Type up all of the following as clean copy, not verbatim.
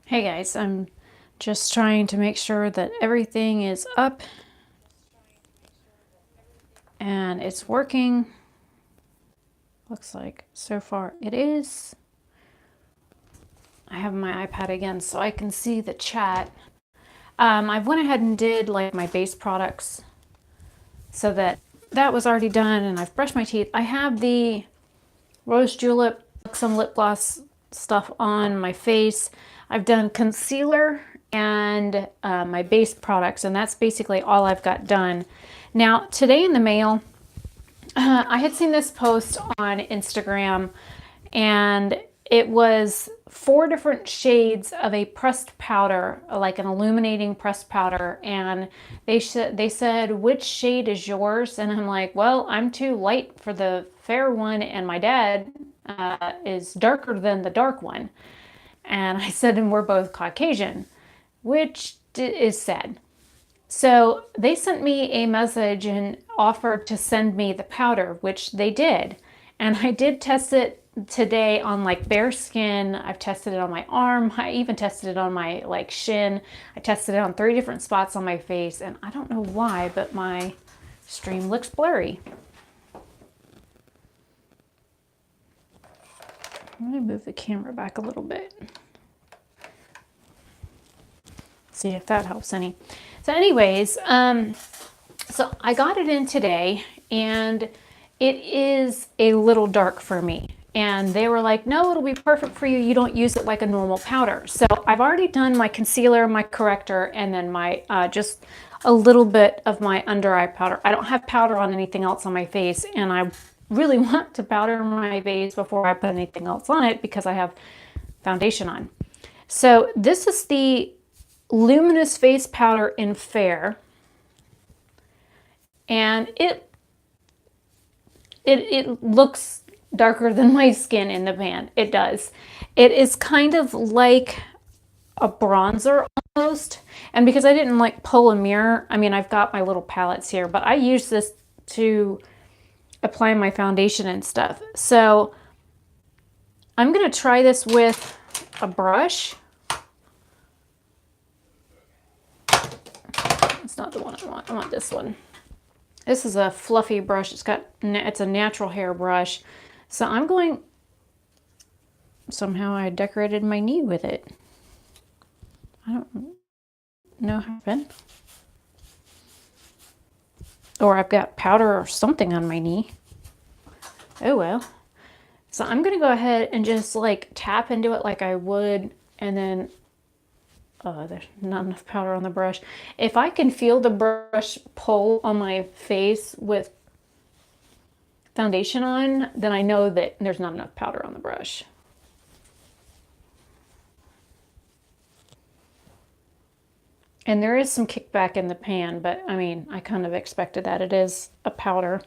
Hey guys, I'm just trying to make sure that everything is up and it's working. Looks like so far it is. I have my iPad again so I can see the chat. I went ahead and did like my base products so that was already done, and I've brushed my teeth. I have the Rose Julep, some lip gloss stuff on my face. I've done concealer and my base products, and that's basically all I've got done. Now, today in the mail, I had seen this post on Instagram, and it was 4 different shades of a pressed powder, like an illuminating pressed powder, and they said, which shade is yours? And I'm like, well, I'm too light for the fair one, and my dad is darker than the dark one. And I said, and we're both Caucasian, which is sad. So they sent me a message and offered to send me the powder, which they did. And I did test it today on like bare skin. I've tested it on my arm. I even tested it on my like shin. I tested it on 3 different spots on my face, and I don't know why, but my stream looks blurry. Let me move the camera back a little bit. See if that helps any. So anyways, so I got it in today, and it is a little dark for me. And they were like, no, it'll be perfect for you. You don't use it like a normal powder. So I've already done my concealer, my corrector, and then my just a little bit of my under eye powder. I don't have powder on anything else on my face, and I really want to powder my face before I put anything else on it because I have foundation on. So this is the Luminous Face Powder in Fair, and it looks darker than my skin in the pan. It does. It is kind of like a bronzer almost, and because I didn't like pull a mirror, I mean, I've got my little palettes here, but I use this to apply my foundation and stuff. So I'm gonna try this with a brush. It's not the one I want. I want this one. This is a fluffy brush. It's a natural hair brush. So I'm going, somehow I decorated my knee with it. I don't know how it happened. Or I've got powder or something on my knee. Oh well. So I'm gonna go ahead and just like tap into it like I would, and then there's not enough powder on the brush. If I can feel the brush pull on my face with foundation on, then I know that there's not enough powder on the brush. And there is some kickback in the pan, but I mean, I kind of expected that. It is a powder.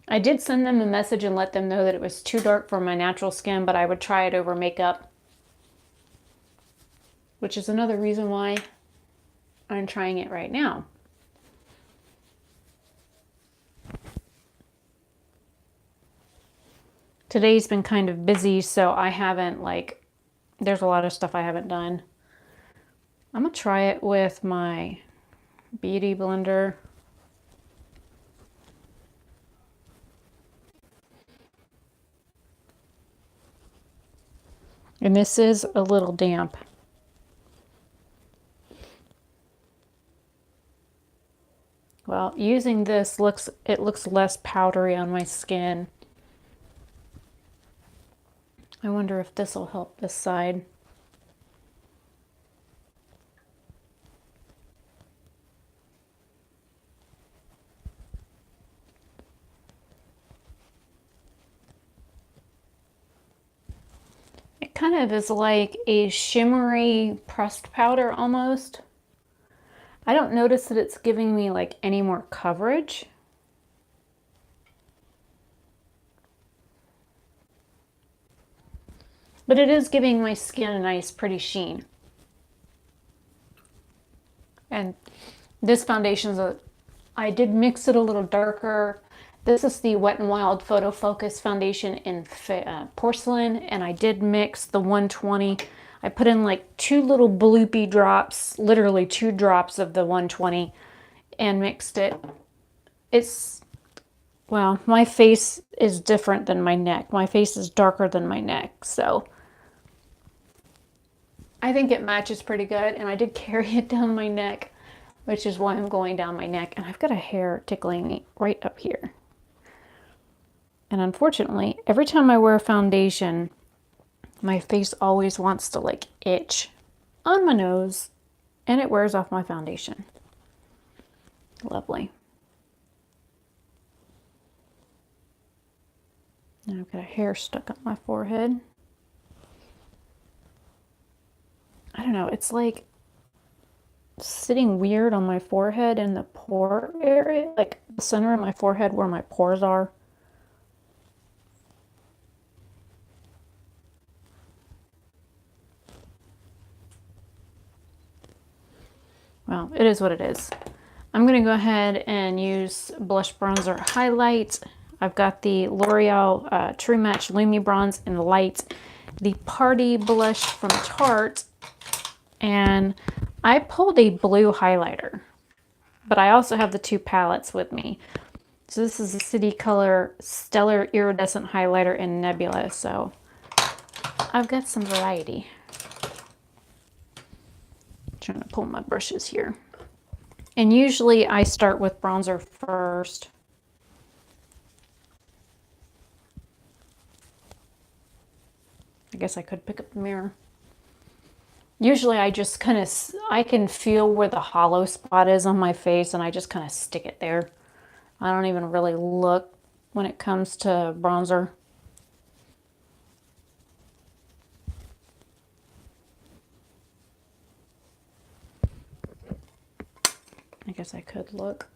I did send them a message and let them know that it was too dark for my natural skin, but I would try it over makeup, which is another reason why I'm trying it right now. Today's been kind of busy, so I haven't there's a lot of stuff I haven't done. I'm gonna try it with my beauty blender. And this is a little damp. Well, using this looks less powdery on my skin. I wonder if this will help this side. It kind of is like a shimmery pressed powder almost. I don't notice that it's giving me like any more coverage. But it is giving my skin a nice pretty sheen. And this foundation I did mix it a little darker. This is the Wet n Wild Photo Focus foundation in porcelain, and I did mix the 120. I put in like 2 little bloopy drops, literally 2 drops of the 120, and mixed it. Well, my face is different than my neck. My face is darker than my neck, so I think it matches pretty good, and I did carry it down my neck, which is why I'm going down my neck, and I've got a hair tickling me right up here. And unfortunately, every time I wear foundation, my face always wants to like itch on my nose, and it wears off my foundation. Lovely. Now I've got a hair stuck on my forehead. I don't know, it's like sitting weird on my forehead in the pore area, like the center of my forehead where my pores are. Well, it is what it is. I'm going to go ahead and use blush bronzer highlight. I've got the L'Oreal True Match Lumi Bronze in Light, the Party Blush from Tarte, and I pulled a blue highlighter, but I also have the 2 palettes with me. So this is the City Color Stellar Iridescent Highlighter in Nebula, so I've got some variety. Trying to pull my brushes here. And usually I start with bronzer first. I guess I could pick up the mirror. Usually I just kind of, I can feel where the hollow spot is on my face and I just kind of stick it there. I don't even really look when it comes to bronzer. I guess I could look.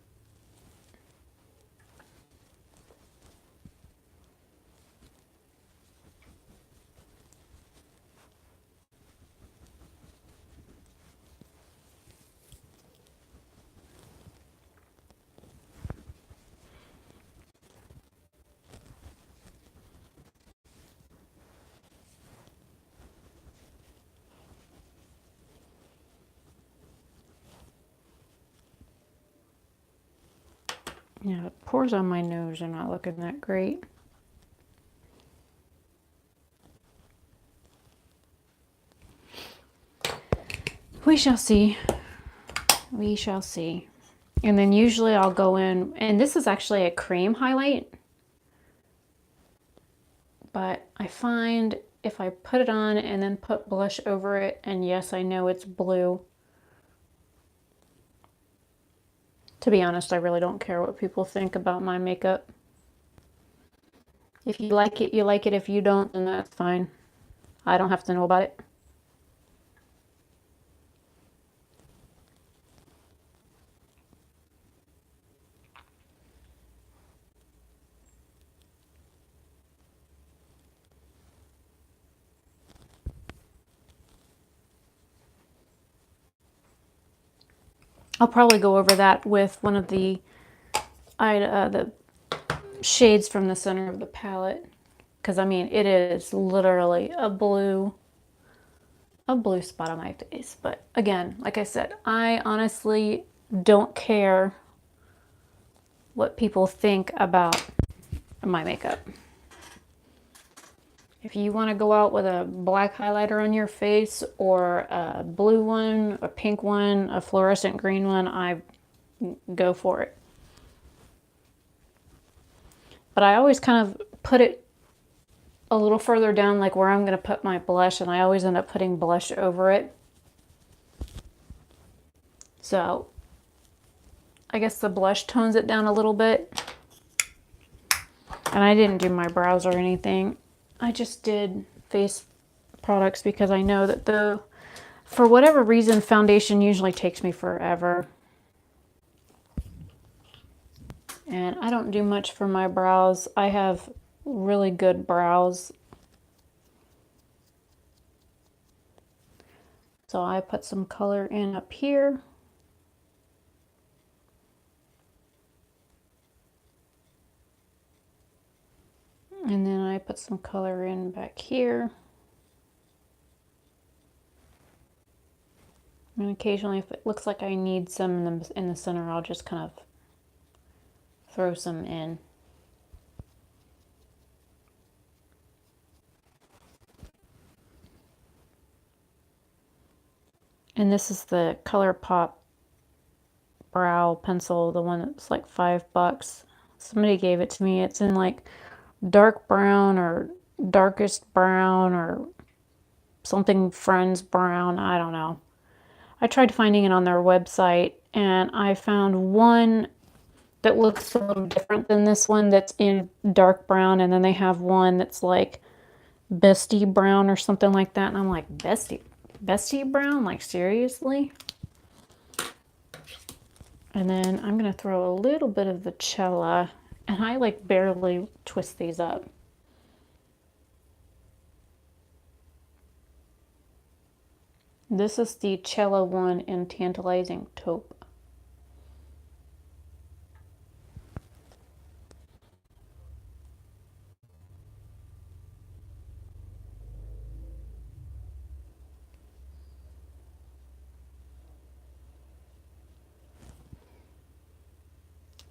Yeah, the pores on my nose are not looking that great. We shall see. We shall see. And then usually I'll go in, and this is actually a cream highlight, but I find if I put it on and then put blush over it, and yes, I know it's blue. To be honest, I really don't care what people think about my makeup. If you like it, you like it. If you don't, then that's fine. I don't have to know about it. I'll probably go over that with one of the shades from the center of the palette, because I mean it is literally a blue spot on my face. But again, like I said, I honestly don't care what people think about my makeup. If you want to go out with a black highlighter on your face, or a blue one, a pink one, a fluorescent green one, I go for it. But I always kind of put it a little further down, like where I'm going to put my blush, and I always end up putting blush over it. So I guess the blush tones it down a little bit. And I didn't do my brows or anything. I just did face products because I know that for whatever reason, foundation usually takes me forever. And I don't do much for my brows. I have really good brows. So I put some color in up here. And then I put some color in back here. And occasionally if it looks like I need some in the center, I'll just kind of throw some in. And this is the ColourPop brow pencil, the one that's like $5. Somebody gave it to me. It's in like dark brown or darkest brown or something Friends brown. I don't know. I tried finding it on their website and I found one that looks a little different than this one that's in dark brown, and then they have one that's like bestie brown or something like that, and I'm like, bestie brown, like seriously? And then I'm gonna throw a little bit of the Cella, and I like barely twist these up. This is the Cella one in Tantalizing Taupe.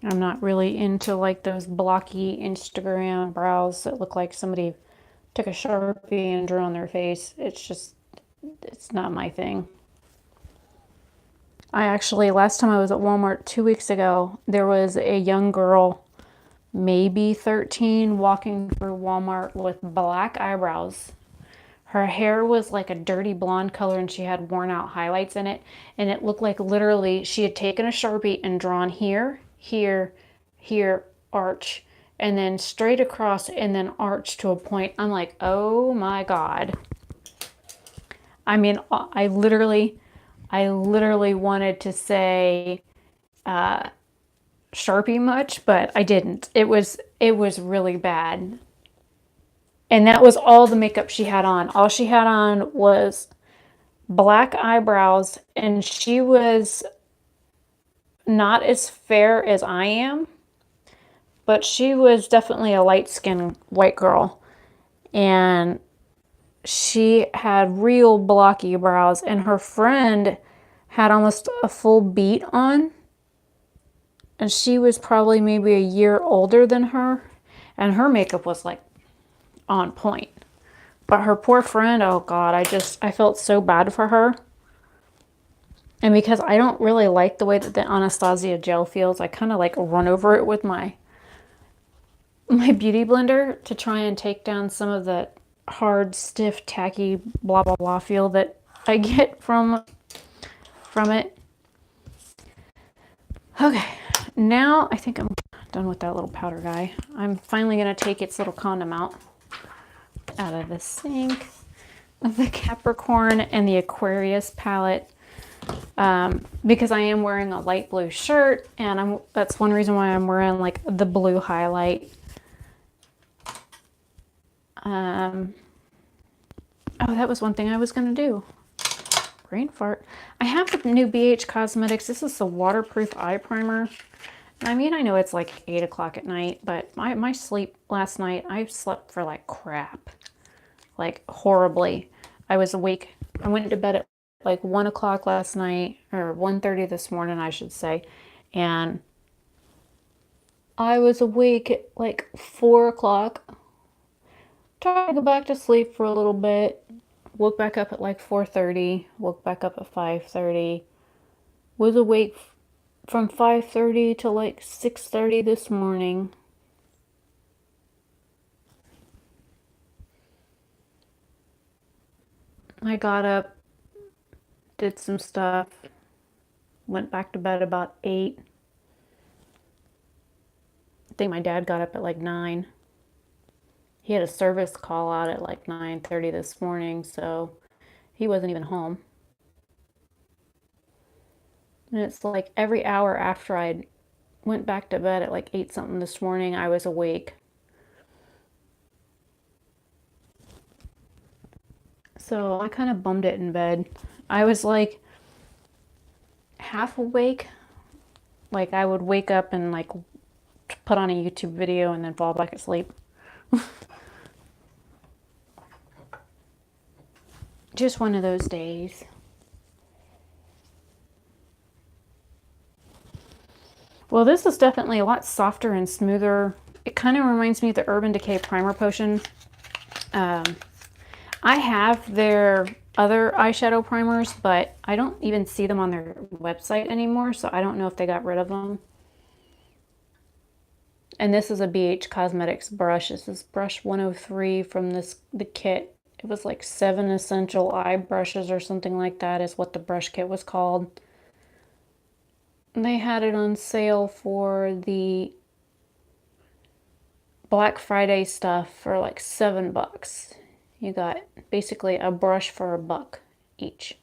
I'm not really into like those blocky Instagram brows that look like somebody took a Sharpie and drew on their face. It's not my thing. I actually, last time I was at Walmart 2 weeks ago, there was a young girl, maybe 13, walking through Walmart with black eyebrows. Her hair was like a dirty blonde color and she had worn out highlights in it. And it looked like literally she had taken a Sharpie and drawn here, here, here, arch, and then straight across and then arch to a point. I'm like, oh my God. I mean, I literally wanted to say Sharpie much, but I didn't. It was really bad. And that was all the makeup she had on. All she had on was black eyebrows, and she was not as fair as I am, but she was definitely a light-skinned white girl. And she had real blocky brows, and her friend had almost a full beat on, and she was probably maybe a year older than her, and her makeup was like on point. But her poor friend, oh God, I felt so bad for her. And because I don't really like the way that the Anastasia gel feels, I kind of like run over it with my beauty blender to try and take down some of the hard, stiff, tacky, blah, blah, blah feel that I get from it. Okay, now I think I'm done with that little powder guy. I'm finally going to take its little condom out of the sink of the Capricorn and the Aquarius palette. Because I am wearing a light blue shirt, and that's one reason why I'm wearing like the blue highlight. Oh, that was one thing I was going to do. Brain fart. I have the new BH Cosmetics. This is the waterproof eye primer. I mean, I know it's like 8 o'clock at night, but my sleep last night, I slept for like crap. Like horribly. I was awake. I went to bed at like 1 o'clock last night, or 1:30 this morning, I should say. And I was awake at like 4 o'clock. Tried to go back to sleep for a little bit. Woke back up at like 4:30. Woke back up at 5:30. Was awake from 5:30 to like 6:30 this morning. I got up, did some stuff, went back to bed about 8. I think my dad got up at like 9. He had a service call out at like 9:30 this morning, so he wasn't even home. And it's like every hour after I went back to bed at like 8 something this morning, I was awake. So I kind of bummed it in bed. I was like half awake. Like I would wake up and like put on a YouTube video and then fall back asleep. Just one of those days. Well, this is definitely a lot softer and smoother. It kind of reminds me of the Urban Decay Primer Potion. I have their other eyeshadow primers, but I don't even see them on their website anymore, so I don't know if they got rid of them. And this is a BH Cosmetics brush. This is brush 103 from the kit. It was like 7 essential eye brushes or something like that is what the brush kit was called. They had it on sale for the Black Friday stuff for like $7. You got basically a brush for $1 each.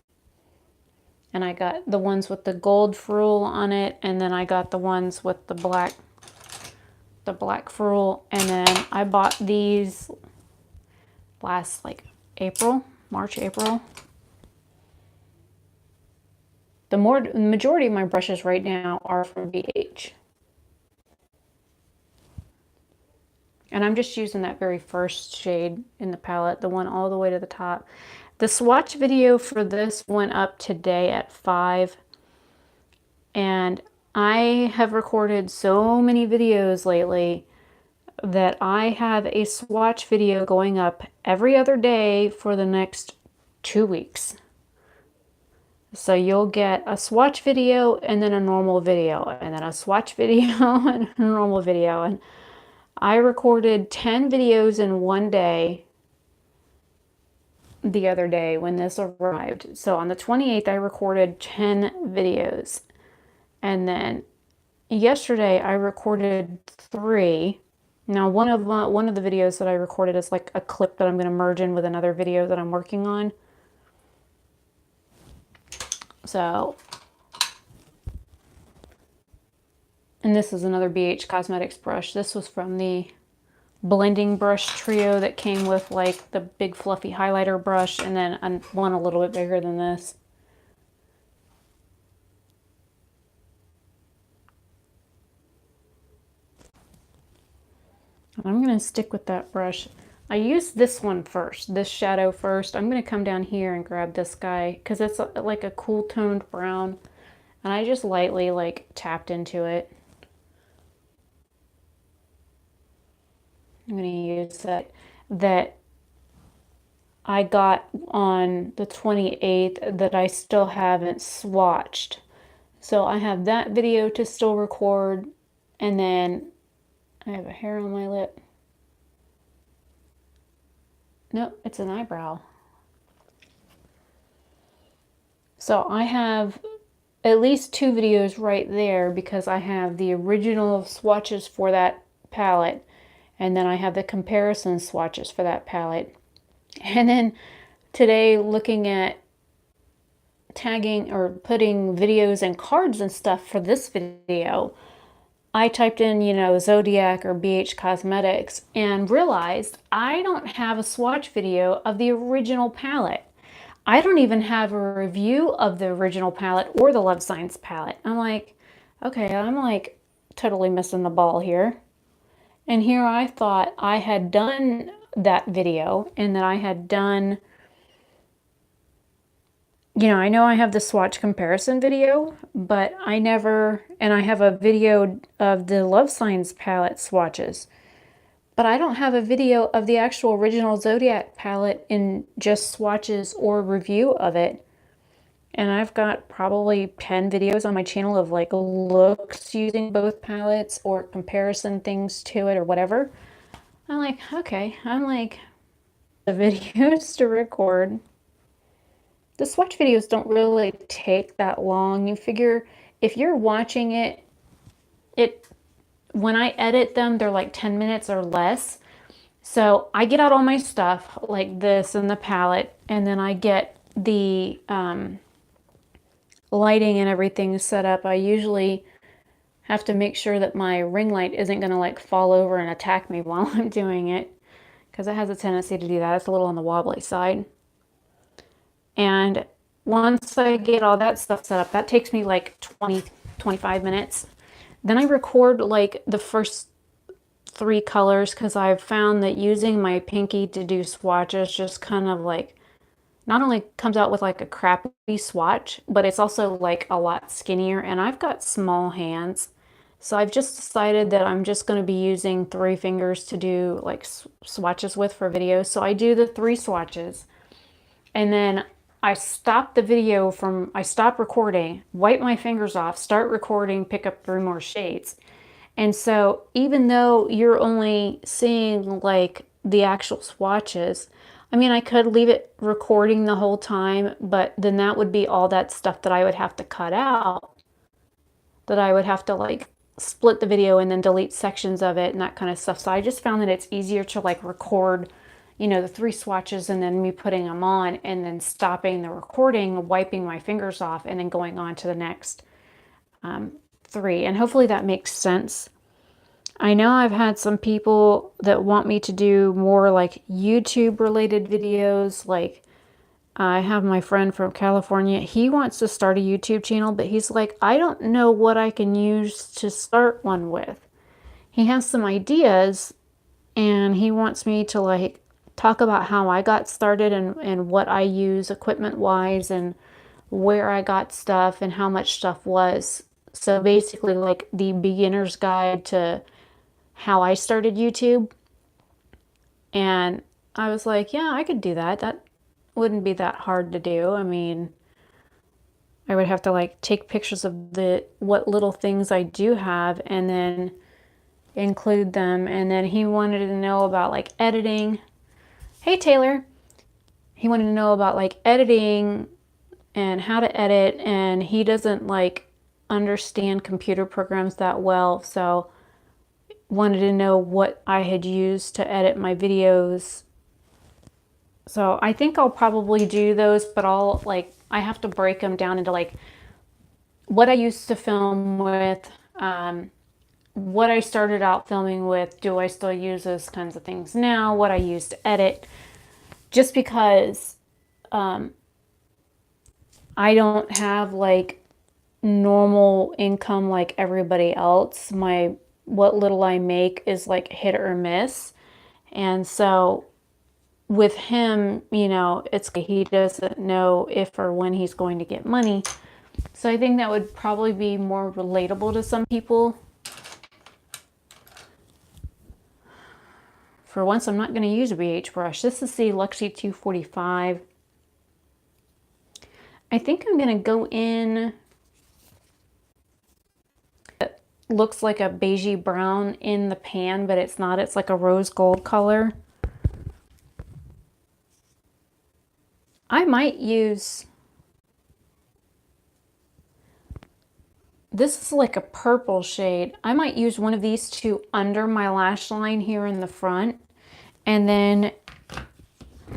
And I got the ones with the gold ferrule on it, and then I got the ones with the black ferrule, and then I bought these last like March, April. The majority of my brushes right now are from BH. And I'm just using that very first shade in the palette, the one all the way to the top. The swatch video for this went up today at 5. And I have recorded so many videos lately that I have a swatch video going up every other day for the next 2 weeks. So you'll get a swatch video and then a normal video, and then a swatch video and a normal video. And I recorded 10 videos in one day the other day when this arrived. So on the 28th, I recorded 10 videos. And then yesterday, I recorded 3. Now, one of the videos that I recorded is like a clip that I'm going to merge in with another video that I'm working on. So, and this is another BH Cosmetics brush. This was from the blending brush trio that came with like the big fluffy highlighter brush, and then one a little bit bigger than this. I'm going to stick with that brush. I used this one first, this shadow first. I'm going to come down here and grab this guy because it's like a cool toned brown, and I just lightly like tapped into it. I'm going to use that I got on the 28th that I still haven't swatched. So I have that video to still record, and then I have a hair on my lip. Nope, it's an eyebrow. So I have at least 2 videos right there because I have the original swatches for that palette, and then I have the comparison swatches for that palette. And then today, looking at tagging or putting videos and cards and stuff for this video, I typed in, Zodiac or BH Cosmetics and realized I don't have a swatch video of the original palette. I don't even have a review of the original palette or the Love Signs palette. I'm like, okay, I'm like totally missing the ball here. And here I thought I had done that video and that I had done, I know I have the swatch comparison video, but I never, and I have a video of the Love Signs palette swatches, but I don't have a video of the actual original Zodiac palette in just swatches or review of it. And I've got probably 10 videos on my channel of like looks using both palettes or comparison things to it or whatever. I'm like, okay, the videos to record. The swatch videos don't really take that long. You figure if you're watching it, when I edit them, they're like 10 minutes or less. So I get out all my stuff like this and the palette, and then I get the lighting and everything set up. I usually have to make sure that my ring light isn't going to like fall over and attack me while I'm doing it, because it has a tendency to do that. It's a little on the wobbly side. And once I get all that stuff set up, that takes me like 25 minutes. Then I record like the first 3 colors because I've found that using my pinky to do swatches just kind of like not only comes out with like a crappy swatch, but it's also like a lot skinnier, and I've got small hands. So I've just decided that I'm just going to be using 3 fingers to do like swatches with for videos. So I do the 3 swatches, and then I stop the video I stop recording, wipe my fingers off, start recording, pick up 3 more shades. And so even though you're only seeing like the actual swatches, I mean, I could leave it recording the whole time, but then that would be all that stuff that I would have to cut out, that I would have to like split the video and then delete sections of it and that kind of stuff. So I just found that it's easier to like record, you know, the 3 swatches and then me putting them on and then stopping the recording, wiping my fingers off, and then going on to the next 3. And hopefully that makes sense. I know I've had some people that want me to do more like YouTube related videos. Like I have my friend from California. He wants to start a YouTube channel, but he's like, I don't know what I can use to start one with. He has some ideas and he wants me to like talk about how I got started and what I use equipment wise and where I got stuff and how much stuff was. So basically like the beginner's guide to how I started YouTube. And I was like, yeah, I could do that. That wouldn't be that hard to do. I mean, I would have to like take pictures of the what little things I do have and then include them. And then he wanted to know about like editing. Hey Taylor. He wanted to know about like editing and how to edit, and he doesn't like understand computer programs that well, so wanted to know what I had used to edit my videos. So I think I'll probably do those, but I have to break them down into like what I used to film with, what I started out filming with, do I still use those kinds of things now, what I use to edit, just because I don't have like normal income like everybody else. What little I make is like hit or miss. And so with him, you know, he doesn't know if or when he's going to get money. So I think that would probably be more relatable to some people. For once, I'm not going to use a BH brush. This is the Luxie 245. I think I'm going to go in, it looks like a beigey brown in the pan, but it's not. It's like a rose gold color. I might use, this is like a purple shade. I might use one of these 2 under my lash line here in the front. And then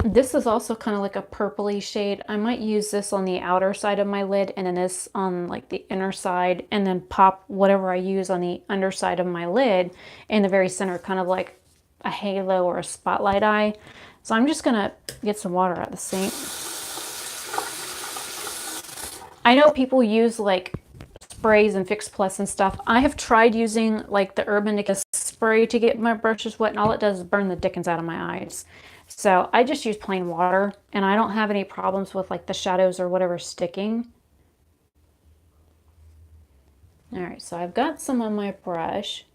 this is also kind of like a purpley shade. I might use this on the outer side of my lid and then this on like the inner side, and then pop whatever I use on the underside of my lid in the very center, kind of like a halo or a spotlight eye. So I'm just gonna get some water out of the sink. I know people use like sprays and Fix Plus and stuff. I have tried using like the Urban Decay spray to get my brushes wet, and all it does is burn the dickens out of my eyes. So I just use plain water, and I don't have any problems with like the shadows or whatever sticking. All right, so I've got some on my brush.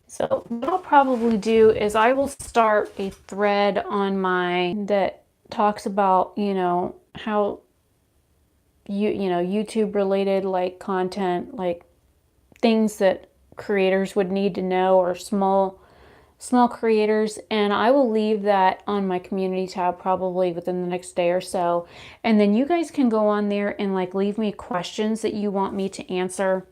So what I'll probably do is I will start a thread on that talks about, you know, how you know, YouTube related like content, like things that creators would need to know, or small creators, and I will leave that on my community tab probably within the next day or so. And then you guys can go on there and like leave me questions that you want me to answer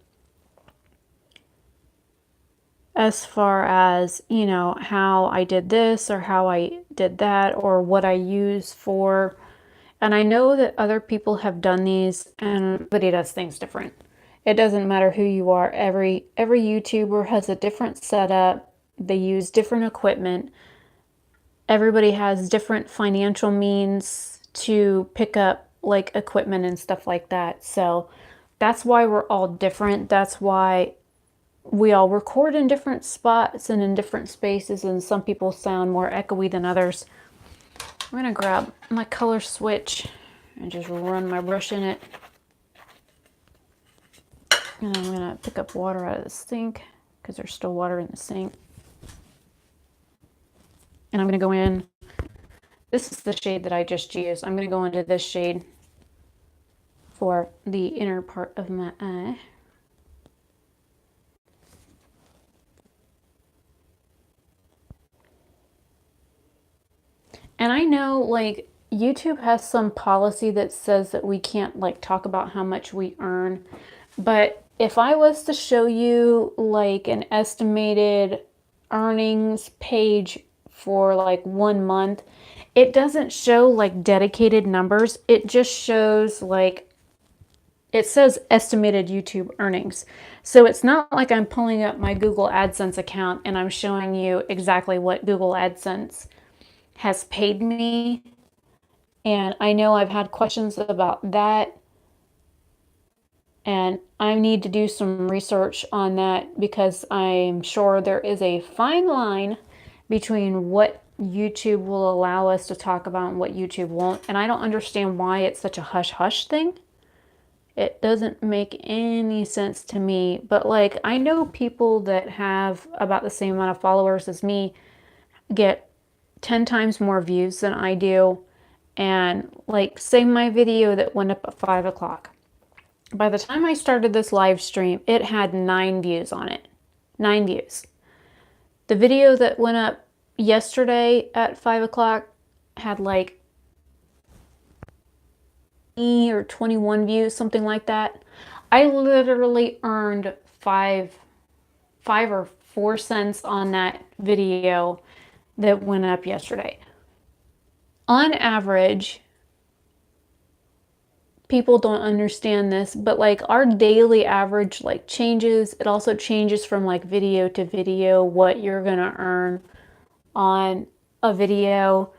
as far as, you know, how I did this or how I did that or what I use for. And I know that other people have done these and everybody does things different. It doesn't matter who you are. Every YouTuber has a different setup. They use different equipment. Everybody has different financial means to pick up like equipment and stuff like that. So that's why we're all different. That's why we all record in different spots and in different spaces, and some people sound more echoey than others. I'm gonna grab my color switch and just run my brush in it. And I'm gonna pick up water out of the sink because there's still water in the sink. And I'm gonna go in. This is the shade that I just used. I'm gonna go into this shade for the inner part of my eye. And I know like YouTube has some policy that says that we can't like talk about how much we earn. But if I was to show you like an estimated earnings page for like 1 month, it doesn't show like dedicated numbers. It just shows like, it says estimated YouTube earnings. So it's not like I'm pulling up my Google AdSense account and I'm showing you exactly what Google AdSense has paid me. And I know I've had questions about that. And I need to do some research on that because I'm sure there is a fine line between what YouTube will allow us to talk about and what YouTube won't. And I don't understand why it's such a hush-hush thing. It doesn't make any sense to me. But like, I know people that have about the same amount of followers as me get 10 times more views than I do. And like, say my video that went up at 5 o'clock. By the time I started this live stream, it had 9 views on it. 9 views. The video that went up yesterday at 5 o'clock had like 20 or 21 views, something like that. I literally earned 5 or 4 cents on that video that went up yesterday. On average, people don't understand this, but like our daily average like changes. It also changes from like video to video what you're gonna earn on a video.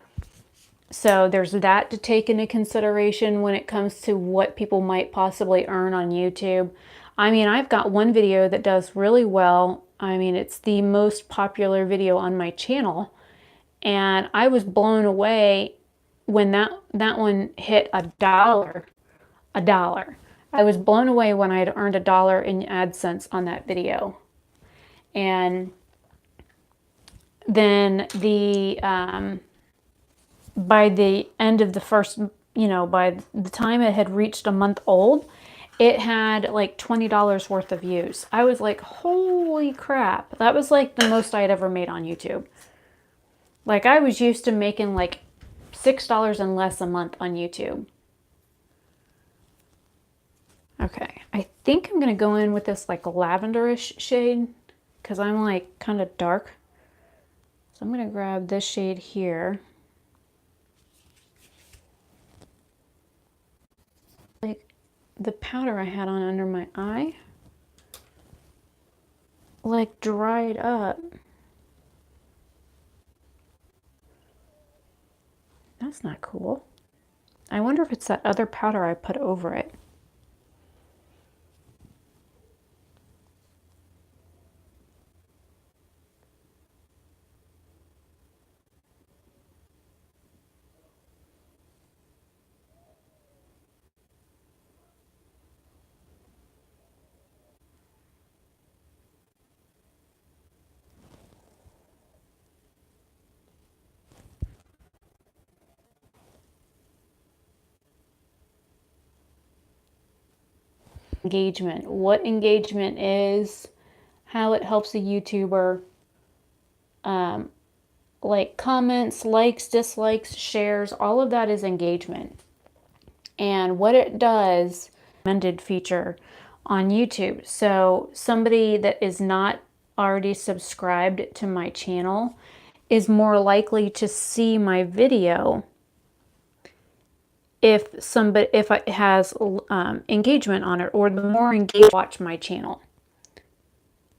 So there's that to take into consideration when it comes to what people might possibly earn on YouTube. I mean, I've got one video that does really well. I mean, it's the most popular video on my channel. And I was blown away when that one hit $1. $1. I was blown away when I had earned $1 in AdSense on that video. And then by the end of the first, you know, by the time it had reached a month old, it had like $20 worth of views. I was like, holy crap. That was like the most I had ever made on YouTube. Like I was used to making like $6 and less a month on YouTube. Okay, I think I'm gonna go in with this like lavenderish shade because I'm like kind of dark. So I'm gonna grab this shade here. Like the powder I had on under my eye, like dried up. That's not cool. I wonder if it's that other powder I put over it. Engagement, what engagement is, how it helps a YouTuber, like comments, likes, dislikes, shares, all of that is engagement. And what it does, recommended feature on YouTube. So somebody that is not already subscribed to my channel is more likely to see my video if it has engagement on it, or the more engaged watch my channel.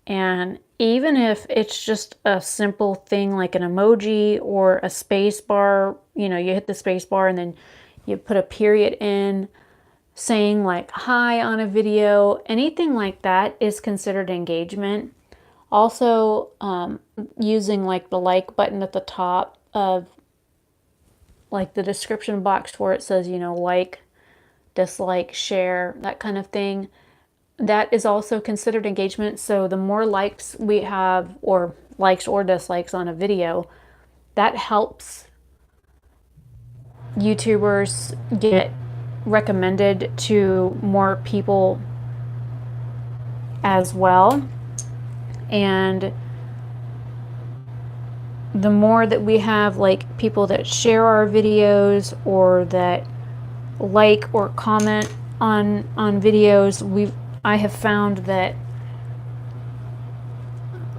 And even if it's just a simple thing like an emoji or a space bar, you know, you hit the space bar and then you put a period in saying like hi on a video, anything like that is considered engagement. Also, using like the like button at the top of like the description box where it says, you know, like, dislike, share, that kind of thing, that is also considered engagement. So the more likes we have, or likes or dislikes on a video, that helps YouTubers get recommended to more people as well. And the more that we have like people that share our videos or that like or comment on videos, I have found that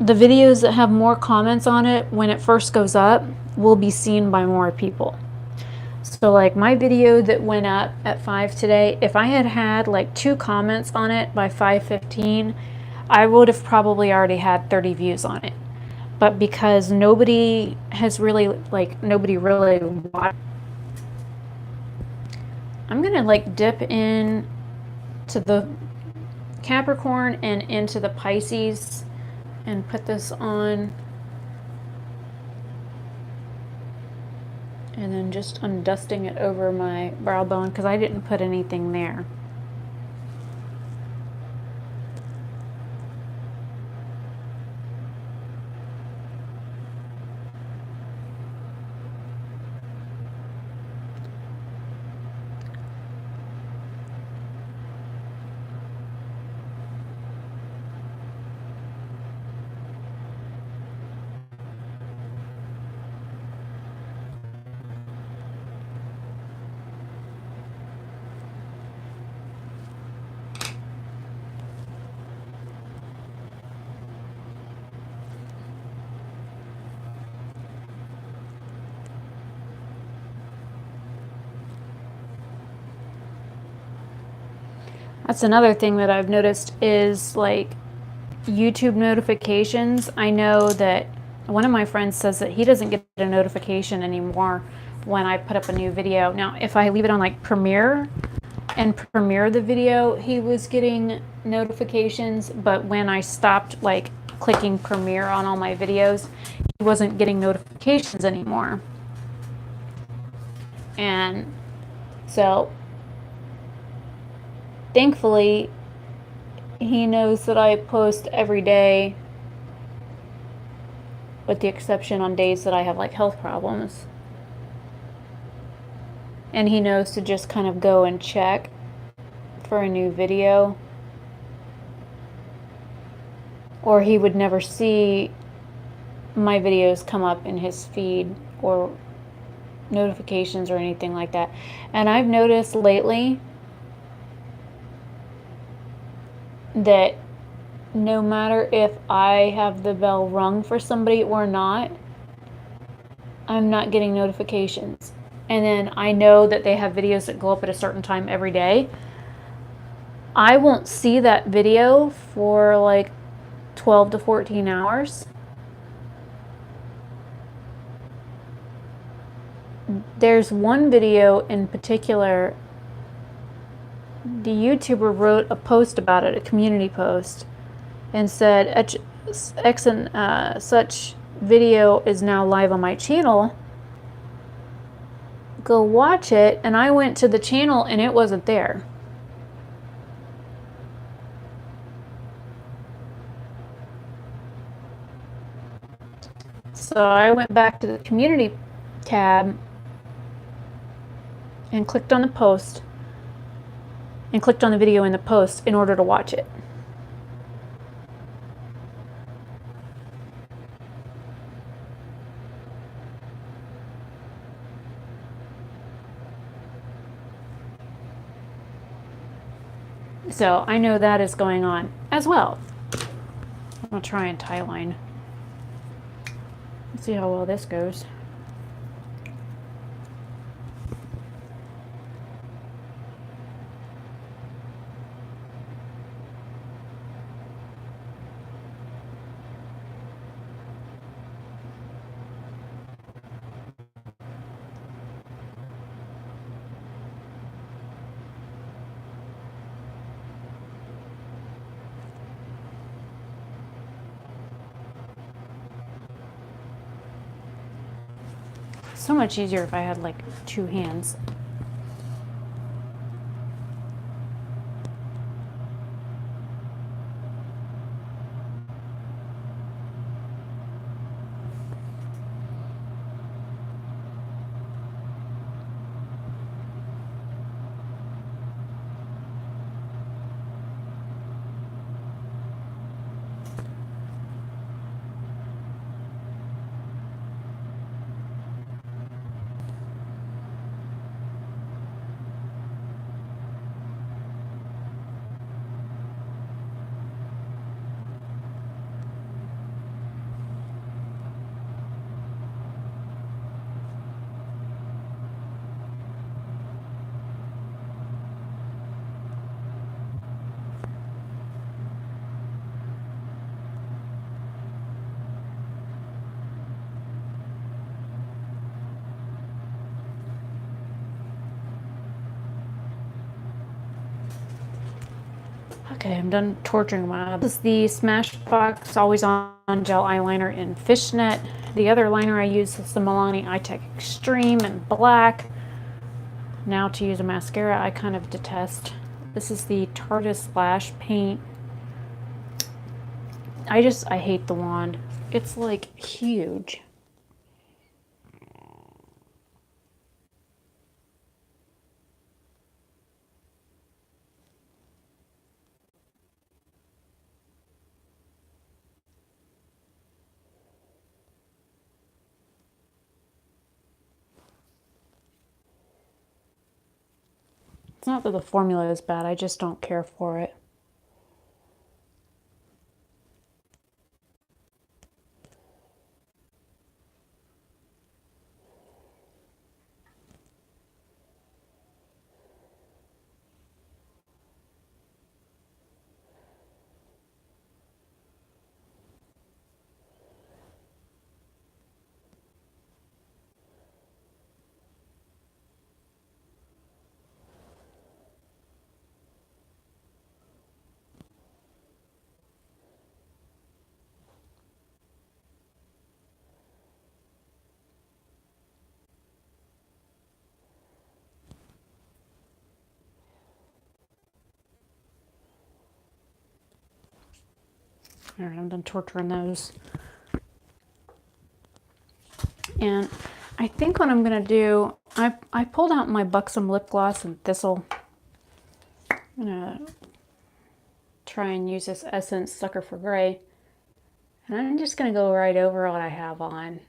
the videos that have more comments on it when it first goes up will be seen by more people. So like my video that went up at 5 today, if I had had like 2 comments on it by 5:15, I would have probably already had 30 views on it. But because nobody really watched, I'm gonna like dip in to the Capricorn and into the Pisces and put this on, and then just undusting it over my brow bone because I didn't put anything there. That's another thing that I've noticed is like YouTube notifications. I know that one of my friends says that he doesn't get a notification anymore when I put up a new video. Now, if I leave it on like Premiere and premiere the video, he was getting notifications, but when I stopped like clicking premiere on all my videos, he wasn't getting notifications anymore. And so thankfully, he knows that I post every day, with the exception on days that I have like health problems. And he knows to just kind of go and check for a new video, or he would never see my videos come up in his feed or notifications or anything like that. And I've noticed lately that no matter if I have the bell rung for somebody or not, I'm not getting notifications. And then I know that they have videos that go up at a certain time every day. I won't see that video for like 12 to 14 hours. There's one video in particular, the YouTuber wrote a post about it, a community post, and said, X and such video is now live on my channel. Go watch it. And I went to the channel and it wasn't there. So I went back to the community tab and clicked on the post and clicked on the video in the post in order to watch it. So I know that is going on as well. I'll try and tie line. Let's see how well this goes. So much easier if I had like 2 hands. Okay, I'm done torturing my eyes. This is the Smashbox Always On Gel Eyeliner in Fishnet. The other liner I use is the Milani Eye-Tech Extreme in black. Now to use a mascara I kind of detest. This is the Tarte Slash Paint. I hate the wand. It's like huge. It's not that the formula is bad, I just don't care for it. All right, I'm done torturing those. And I think what I'm gonna do, I pulled out my Buxom lip gloss in Thistle. I'm gonna try and use this Essence Sucker for Gray. And I'm just gonna go right over what I have on.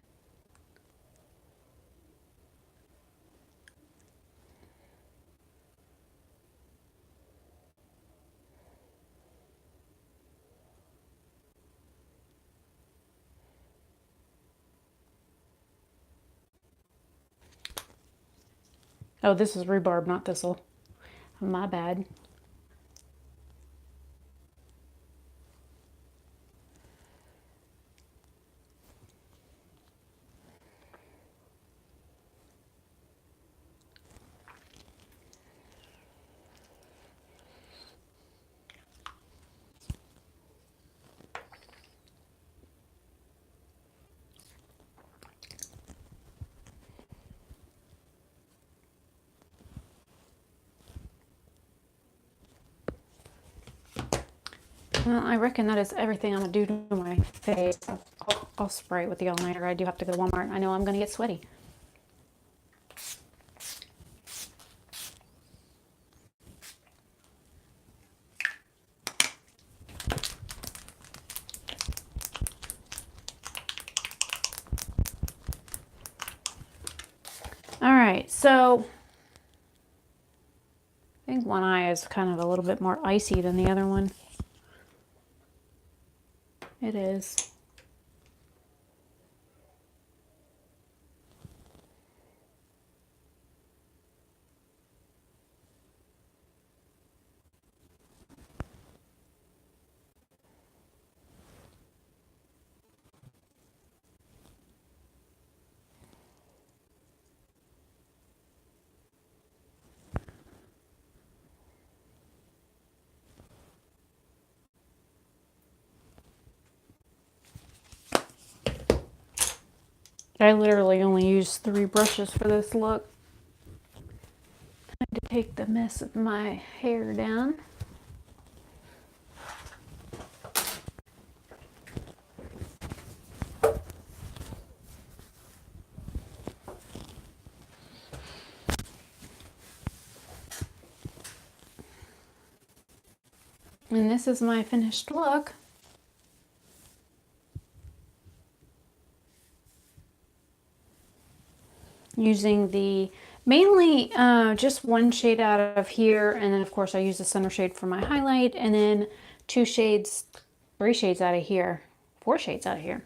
Oh, this is rhubarb, not thistle. My bad. Well, I reckon that is everything I'm gonna do to my face. I'll spray it with the all-nighter. I do have to go to Walmart. I know I'm gonna get sweaty. All right, so I think one eye is kind of a little bit more icy than the other one. It is. I literally only used 3 brushes for this look. I had to take the mess of my hair down. And this is my finished look. Using the mainly just 1 shade out of here, and then of course I use the center shade for my highlight, and then 2 shades, 3 shades out of here, 4 shades out of here.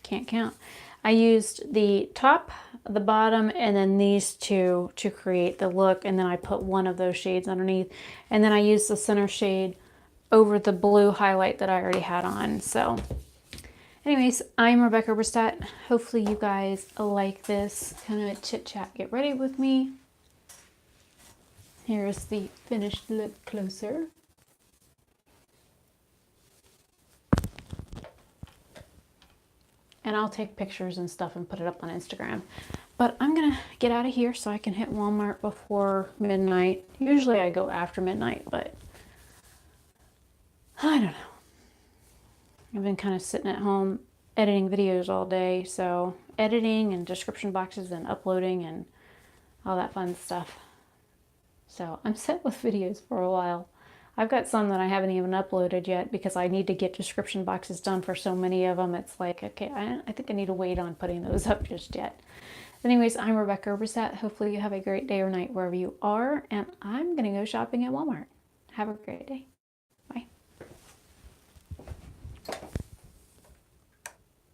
Can't count. I used the top, the bottom, and then these 2 to create the look, and then I put 1 of those shades underneath, and then I used the center shade over the blue highlight that I already had on. So anyways, I'm Rebecca Oberstadt. Hopefully you guys like this kind of a chit chat, get ready with me. Here's the finished look closer. And I'll take pictures and stuff and put it up on Instagram. But I'm gonna get out of here so I can hit Walmart before midnight. Usually I go after midnight, but I don't know. I've been kind of sitting at home editing videos all day, so editing and description boxes and uploading and all that fun stuff. So I'm set with videos for a while. I've got some that I haven't even uploaded yet because I need to get description boxes done for so many of them. It's like, okay, I think I need to wait on putting those up just yet. Anyways, I'm Rebecca Oberstadt. Hopefully you have a great day or night wherever you are, and I'm going to go shopping at Walmart. Have a great day.